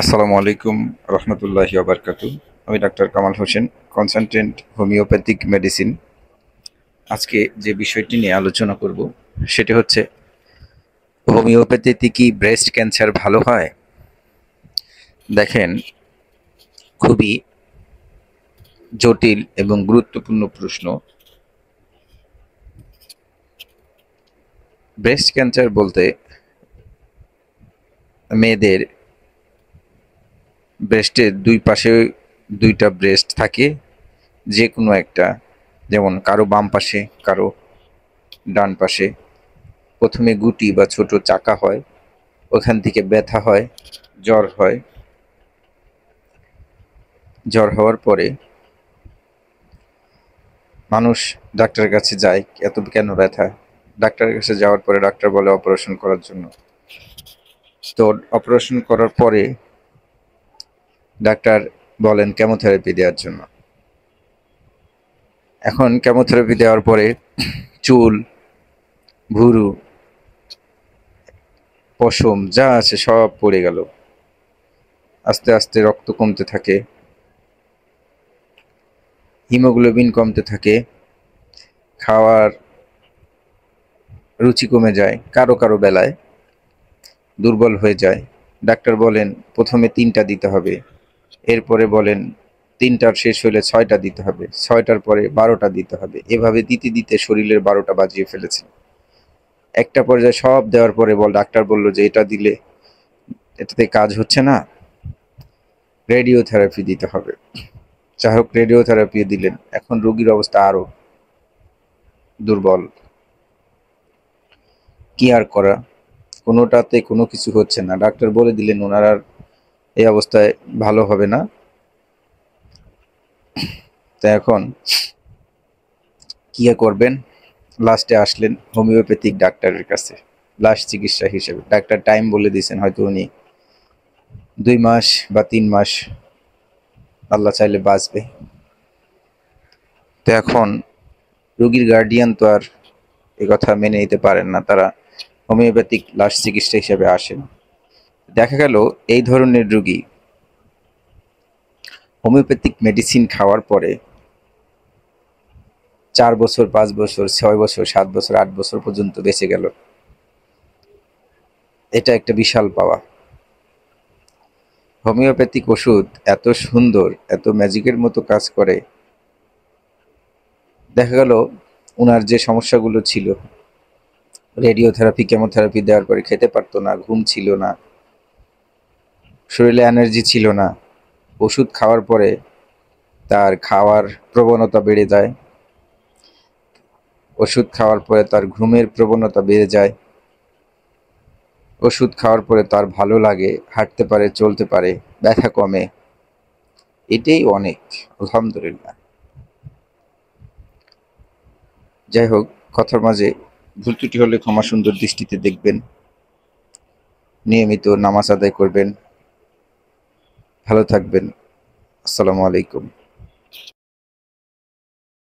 আসসালামু আলাইকুম রহমতুল্লাহি ওয়াবারকাতু। আমি doctor Kamal Hossain, consultant homeopathic medicine. আজকে যে বিষয়টি নিয়ে আলোচনা করব সেটি হচ্ছে, হোমিওপ্যাথিতে কি ব্রেস্ট ক্যান্সার ভালো হয়? দেখেন, খুবই জটিল এবং গুরুত্বপূর্ণ প্রশ্ন। ব্রেস্ট ক্যান্সার বলতে মেয়েদের ব্রেস্টের দুই পাশে দুইটা ব্রেস্ট থাকে, যে কোনো একটা, যেমন কারো বাম পাশে, কারো ডান পাশে। প্রথমে গুটি বা ছোট চাকা হয়, ওখান থেকে ব্যথা হয়, জ্বর হয়। জ্বর হওয়ার পরে মানুষ ডাক্তারের কাছে যায়, এত কেন ব্যথা? ডাক্তারের কাছে যাওয়ার পরে ডাক্তার বলে অপারেশন করার জন্য। তো অপারেশন করার পরে ডাক্তার বলেন কেমোথেরাপি দেওয়ার জন্য। এখন কেমোথেরাপি দেওয়ার পরে চুল, ভুরু, পশম যা আছে সব পড়ে গেল। আস্তে আস্তে রক্ত কমতে থাকে, হিমোগ্লোবিন কমতে থাকে, খাওয়ার রুচি কমে যায়, কারো কারো বেলায় দুর্বল হয়ে যায়। ডাক্তার বলেন প্রথমে 3টা দিতে হবে, এরপরে বলেন 3টার শেষ হলে 6টা দিতে হবে, 6টার পরে 12টা দিতে হবে। এভাবে দিতে দিতে শরীরের 12টা বাজিয়ে ফেলেছে। একটা পর্যায়ে সব দেওয়ার পরে ডাক্তার বলল যে এটা দিলে এটাতে কাজ হচ্ছে না, রেডিওথেরাপি দিতে হবে। যাই হোক, রেডিওথেরাপি দিলেন। এখন রোগীর অবস্থা আরো দুর্বল। কি আর করা, কোনোটাতে কোনো কিছু হচ্ছে না। ডাক্তার বলে দিলেন ওনার আর এই অবস্থায় ভালো হবে না। তা এখন কি করবেন? লাস্টে আসলেন হোমিওপ্যাথিক ডাক্তারের কাছে, লাস্ট চিকিৎসা হিসেবে। ডাক্তার টাইম বলে দিয়েছেন, হয়তো উনি 2 মাস বা 3 মাস আল্লাহ চাইলে বাঁচবে। তো এখন রোগীর গার্ডিয়ান তো আর এ কথা মেনে নিতে পারেন না, তারা হোমিওপ্যাথিক লাস্ট চিকিৎসা হিসেবে আসেন। দেখা গেল এই ধরনের রোগী হোমিওপ্যাথিক মেডিসিন খাওয়ার পরে 4 বছর, 5 বছর, 6 বছর, 7 বছর, 8 বছর পর্যন্ত বেঁচে গেল। এটা একটা বিশাল পাওয়া। হোমিওপ্যাথিক ওষুধ এত সুন্দর, এত ম্যাজিকের মতো কাজ করে। দেখা গেল ওনার যে সমস্যাগুলো ছিল, রেডিওথেরাপি, কেমোথেরাপি দেওয়ার পরে খেতে পারতো না, ঘুম ছিল না, শরীরে এনার্জি ছিল না। ওষুধ খাওয়ার পরে তার খাওয়ার প্রবণতা বেড়ে যায়, ওষুধ খাওয়ার পরে তার ঘুমের প্রবণতা বেড়ে যায়, ওষুধ খাওয়ার পরে তার ভালো লাগে, হাঁটতে পারে, চলতে পারে, ব্যথা কমে। এটাই অনেক, আলহামদুলিল্লাহ। যাই হোক, কথার মাঝে ভুল ত্রুটি হলে ক্ষমা সুন্দর দৃষ্টিতে দেখবেন। নিয়মিত নামাজ আদায় করবেন। ভালো থাকবেন। আসসালামু আলাইকুম।